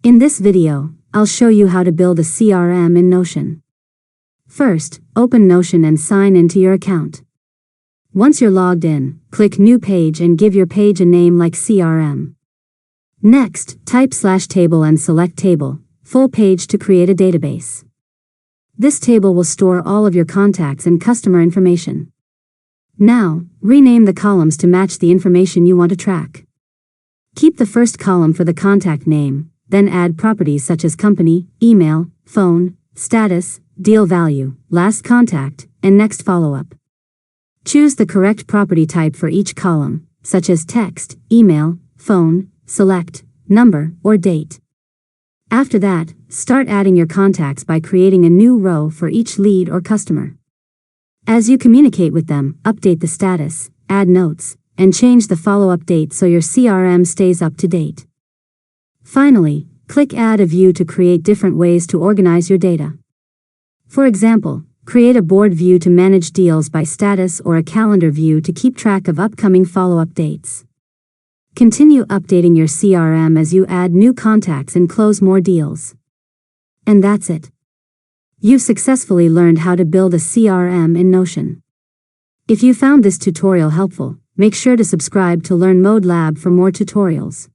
In this video, I'll show you how to build a CRM in Notion. First, open Notion and sign into your account. Once you're logged in, click New Page and give your page a name like CRM. Next, type /table and select Table, Full Page to create a database. This table will store all of your contacts and customer information. Now, rename the columns to match the information you want to track. Keep the first column for the contact name, then add properties such as company, email, phone, status, deal value, last contact, and next follow-up. Choose the correct property type for each column, such as text, email, phone, select, number, or date. After that, start adding your contacts by creating a new row for each lead or customer. As you communicate with them, update the status, add notes, and change the follow-up date so your CRM stays up to date. Finally, click Add a View to create different ways to organize your data. For example, create a board view to manage deals by status or a calendar view to keep track of upcoming follow-up dates. Continue updating your CRM as you add new contacts and close more deals. And that's it. You've successfully learned how to build a CRM in Notion. If you found this tutorial helpful, make sure to subscribe to Learn Mode Lab for more tutorials.